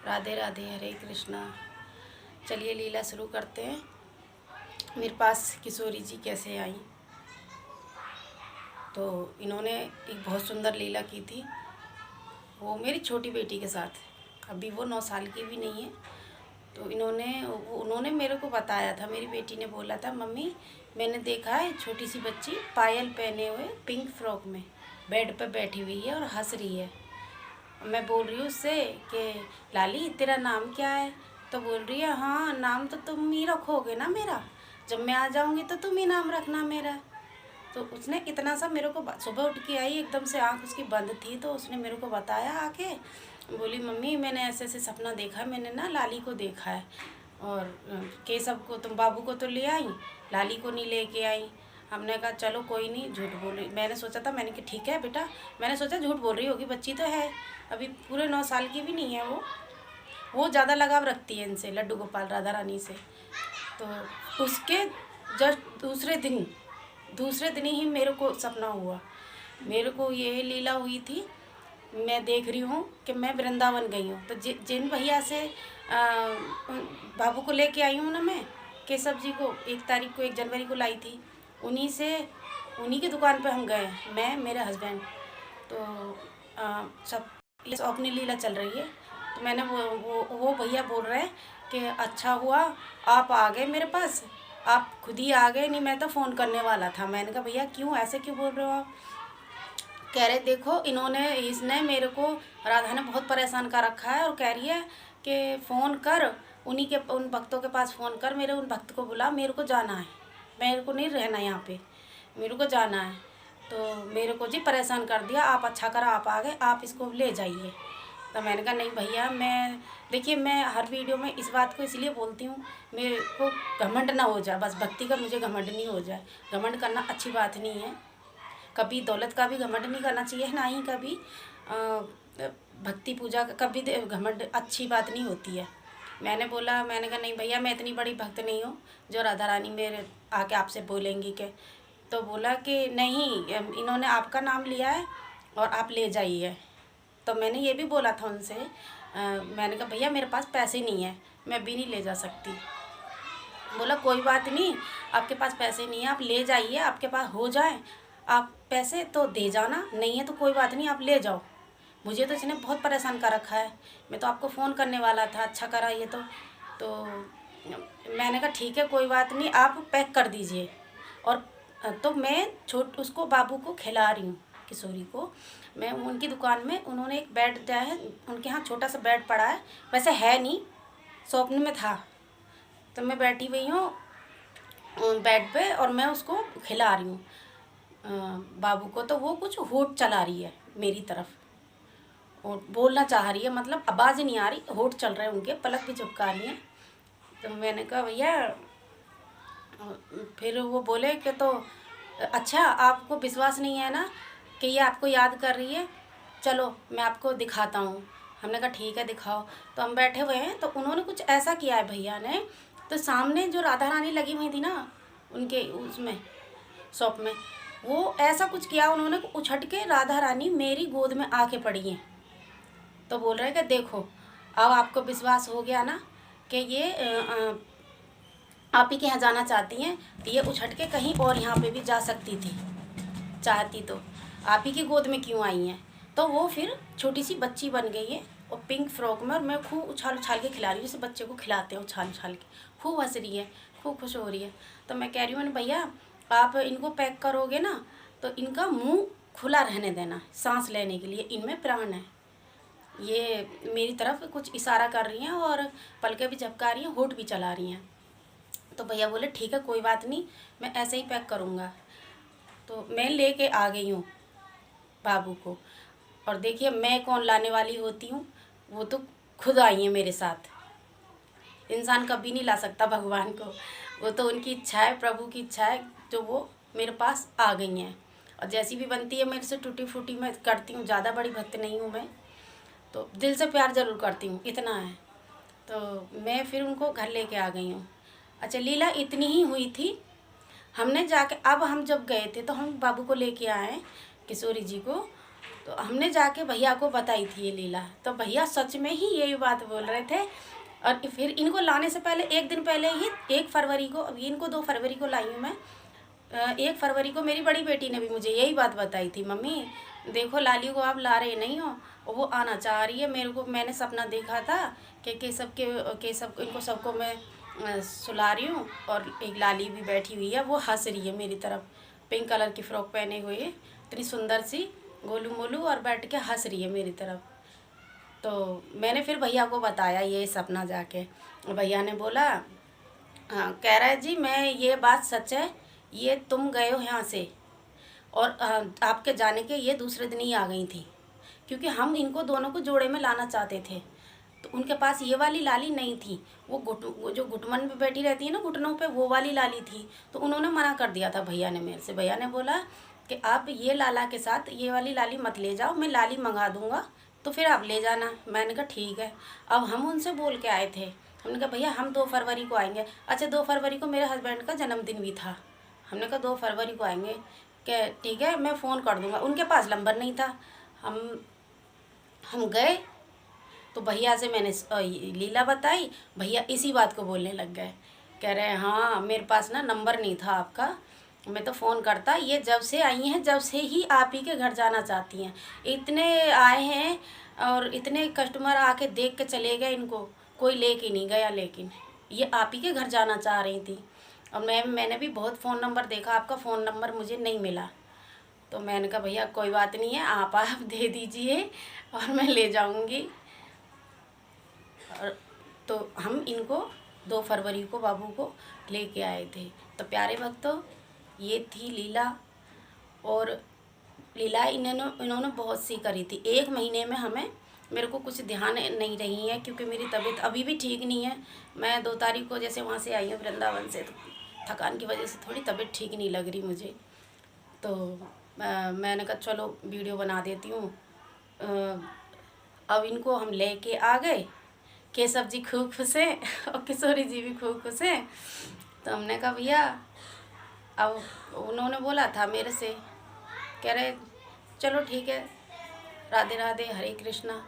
राधे राधे, हरे कृष्णा। चलिए लीला शुरू करते हैं। मेरे पास किशोरी जी कैसे आई, तो इन्होंने एक बहुत सुंदर लीला की थी। वो मेरी छोटी बेटी के साथ, अभी वो 9 साल की भी नहीं है। तो उन्होंने मेरे को बताया था, मेरी बेटी ने बोला था, मम्मी मैंने देखा है छोटी सी बच्ची पायल पहने हुए पिंक फ्रॉक में बेड पर बैठी हुई है और हंस रही है। मैं बोल रही हूँ उससे कि लाली तेरा नाम क्या है? तो बोल रही है हाँ नाम तो तुम ही रखोगे ना मेरा, जब मैं आ जाऊँगी तो तुम ही नाम रखना मेरा। तो उसने इतना सा मेरे को, सुबह उठ के आई एकदम से, आँख उसकी बंद थी, तो उसने मेरे को बताया आके, बोली मम्मी मैंने ऐसे ऐसे सपना देखा है, मैंने ना लाली को देखा है और केशव को, तुम बाबू को तो ले आई, लाली को नहीं लेके आई। हमने कहा चलो कोई नहीं, झूठ बोल रही, मैंने सोचा था, मैंने कहा ठीक है बेटा, मैंने सोचा झूठ बोल रही होगी, बच्ची तो है, अभी पूरे 9 साल की भी नहीं है वो ज़्यादा लगाव रखती है इनसे, लड्डू गोपाल राधा रानी से। तो उसके जस्ट दूसरे दिन ही मेरे को सपना हुआ, मेरे को ये लीला हुई थी। मैं देख रही हूँ कि मैं वृंदावन गई हूँ, तो जिन भैया से बाबू को लेके आई हूँ ना मैं, केशव जी को 1 तारीख को, 1 जनवरी को लाई थी, उन्हीं की दुकान पे हम गए, मैं मेरे हस्बैंड। तो सब ये अपनी लीला चल रही है। तो मैंने वो भैया बोल रहे हैं कि अच्छा हुआ आप आ गए मेरे पास, आप खुद ही आ गए, नहीं मैं तो फ़ोन करने वाला था। मैंने कहा भैया क्यों, ऐसे क्यों बोल रहे हो आप? कह रहे देखो इसने मेरे को, राधा ने बहुत परेशान कर रखा है, और कह रही है कि फ़ोन कर उन भक्तों के पास, फ़ोन कर, मेरे उन भक्त को बुला, मेरे को जाना है, मेरे को नहीं रहना यहाँ पे, मेरे को जाना है। तो मेरे को जी परेशान कर दिया, आप अच्छा करा आप आ गए, आप इसको ले जाइए। तो मैंने कहा नहीं भैया, मैं देखिए मैं हर वीडियो में इस बात को इसलिए बोलती हूँ, मेरे को घमंड ना हो जाए, बस भक्ति का मुझे घमंड नहीं हो जाए। घमंड करना अच्छी बात नहीं है, कभी दौलत का भी घमंड नहीं करना चाहिए, ना ही कभी भक्ति पूजा का कभी घमंड अच्छी बात नहीं होती है। मैंने कहा नहीं भैया, मैं इतनी बड़ी भक्त नहीं हूँ जो राधा रानी मेरे आके आपसे बोलेंगी के। तो बोला कि नहीं, इन्होंने आपका नाम लिया है और आप ले जाइए। तो मैंने ये भी बोला था उनसे, मैंने कहा भैया मेरे पास पैसे नहीं है, मैं भी नहीं ले जा सकती। बोला कोई बात नहीं, आपके पास पैसे नहीं है, आप ले जाइए, आपके पास हो जाए आप पैसे तो दे जाना, नहीं है तो कोई बात नहीं, आप ले जाओ। मुझे तो इसने बहुत परेशान कर रखा है, मैं तो आपको फ़ोन करने वाला था, अच्छा करा ये तो मैंने कहा ठीक है कोई बात नहीं, आप पैक कर दीजिए। और तो मैं उसको बाबू को खिला रही हूँ, किशोरी को। मैं उनकी दुकान में, उन्होंने एक बेड दिया है, उनके यहाँ छोटा सा बेड पड़ा है, वैसे है नहीं, स्वप्न में था। तो मैं बैठी हुई हूँ बेड पे और मैं उसको खिला रही हूँ बाबू को। तो वो कुछ होठ चला रही है मेरी तरफ और बोलना चाह रही है, मतलब आवाज़ नहीं आ रही, होठ चल रहे हैं उनके, पलक भी चिपका रही हैं। तो मैंने कहा भैया, फिर वो बोले कि तो अच्छा आपको विश्वास नहीं है ना कि ये आपको याद कर रही है, चलो मैं आपको दिखाता हूँ। हमने कहा ठीक है दिखाओ। तो हम बैठे हुए हैं, तो उन्होंने कुछ ऐसा किया है भैया ने, तो सामने जो राधा रानी लगी हुई थी ना उनके उसमें शॉप में, वो ऐसा कुछ किया उन्होंने, उछट के राधा रानी मेरी गोद में आके पड़ी हैं। तो बोल रहे हैं कि देखो अब आपको विश्वास हो गया ना कि ये आप ही के यहाँ जाना चाहती हैं, तो ये उछट के कहीं और यहाँ पे भी जा सकती थी, चाहती तो आप ही की गोद में क्यों आई हैं। तो वो फिर छोटी सी बच्ची बन गई है और पिंक फ्रॉक में, और मैं खूब उछाल उछाल के खिला रही हूँ, जैसे बच्चे को खिलाते हैं उछाल उछाल के, खूब हंस रही है, खूब खुश हो रही है। तो मैं कह रही हूँ भैया आप इनको पैक करोगे ना तो इनका मुंह खुला रहने देना, सांस लेने के लिए, इनमें प्राण है। ये मेरी तरफ कुछ इशारा कर रही हैं और पलकें भी झपका रही हैं, होठ भी चला रही हैं। तो भैया बोले ठीक है कोई बात नहीं, मैं ऐसे ही पैक करूँगा। तो मैं लेके आ गई हूँ बाबू को, और देखिए मैं कौन लाने वाली होती हूँ, वो तो खुद आई हैं मेरे साथ। इंसान कभी नहीं ला सकता भगवान को, वो तो उनकी इच्छा है, प्रभु की इच्छा है, जो वो मेरे पास आ गई हैं। और जैसी भी बनती है मेरे से टूटी फूटी मैं करती हूँ, ज़्यादा बड़ी भक्त नहीं हूँ मैं, तो दिल से प्यार ज़रूर करती हूँ, इतना है। तो मैं फिर उनको घर लेके आ गई हूँ। अच्छा लीला इतनी ही हुई थी। हमने जाके, अब हम जब गए थे तो हम बाबू को लेके आए किशोरी जी को, तो हमने जाके भैया को बताई थी ये लीला, तो भैया सच में ही यही बात बोल रहे थे। और फिर इनको लाने से पहले एक दिन पहले ही 1 फरवरी को, अभी इनको 2 फरवरी को लाई हूँ मैं, 1 फरवरी को मेरी बड़ी बेटी ने भी मुझे यही बात बताई थी, मम्मी देखो लाली को आप ला रहे नहीं हो और वो आना चाह रही है। मेरे को, मैंने सपना देखा था कि केशव इनको सबको मैं सुला रही हूँ और एक लाली भी बैठी हुई है, वो हंस रही है मेरी तरफ, पिंक कलर की फ़्रॉक पहने हुए, इतनी सुंदर सी गोलू मोलू, और बैठ के हंस रही है मेरी तरफ। तो मैंने फिर भैया को बताया ये सपना जाके, भैया ने बोला, हाँ कह रहा है जी मैं, ये बात सच है, ये तुम गए हो यहाँ से और आपके जाने के ये दूसरे दिन ही आ गई थी, क्योंकि हम इनको दोनों को जोड़े में लाना चाहते थे। तो उनके पास ये वाली लाली नहीं थी, वो जो घुटमन पे बैठी रहती है ना, घुटनों पे, वो वाली लाली थी। तो उन्होंने मना कर दिया था भैया ने मेरे से। भैया ने बोला कि आप ये लाला के साथ ये वाली लाली मत ले जाओ, मैं लाली मंगा दूंगा तो फिर आप ले जाना। मैंने कहा ठीक है। अब हम उनसे बोल के आए थे, हमने कहा भैया हम 2 फरवरी को आएंगे। अच्छा 2 फरवरी को मेरे हस्बैंड का जन्मदिन भी था। हमने कहा 2 फरवरी को आएंगे, क्या ठीक है मैं फ़ोन कर दूंगा। उनके पास नंबर नहीं था। हम गए तो भैया से मैंने लीला बताई, भैया इसी बात को बोलने लग गए, कह रहे हैं हाँ मेरे पास ना नंबर नहीं था आपका, मैं तो फ़ोन करता, ये जब से आई हैं जब से ही आप ही के घर जाना चाहती हैं, इतने आए हैं और इतने कस्टमर आके देख के चले गए, इनको कोई लेके नहीं गया, लेकिन ये आप ही के घर जाना चाह रही थी। और मैंने भी बहुत फ़ोन नंबर देखा, आपका फ़ोन नंबर मुझे नहीं मिला। तो मैंने कहा भैया कोई बात नहीं है, आप दे दीजिए और मैं ले जाऊंगी। और तो हम इनको 2 फरवरी को बाबू को लेके आए थे। तो प्यारे भक्तों, ये थी लीला। और लीला इन्होंने बहुत सी करी थी। 1 महीने में मेरे को कुछ ध्यान नहीं रही है, क्योंकि मेरी तबीयत अभी भी ठीक नहीं है। मैं 2 तारीख को जैसे वहाँ से आई हूँ वृंदावन से, तो थकान की वजह से थोड़ी तबीयत ठीक नहीं लग रही मुझे। तो मैंने कहा चलो वीडियो बना देती हूँ। अब इनको हम लेके आ गए, केशव जी खूब खुश हैं और किशोरी जी भी खूब खुश हैं। तो हमने कहा भैया, अब उन्होंने बोला था मेरे से, कह रहे चलो ठीक है, राधे राधे, हरे कृष्णा,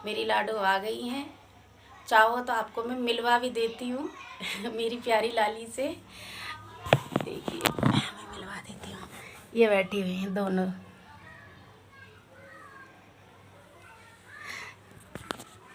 मेरी लाडो आ गई हैं, चाहो तो आपको मैं मिलवा भी देती हूँ मेरी प्यारी लाली से। देखिए मैं मिलवा देती हूँ, ये बैठी हुई हैं दोनों।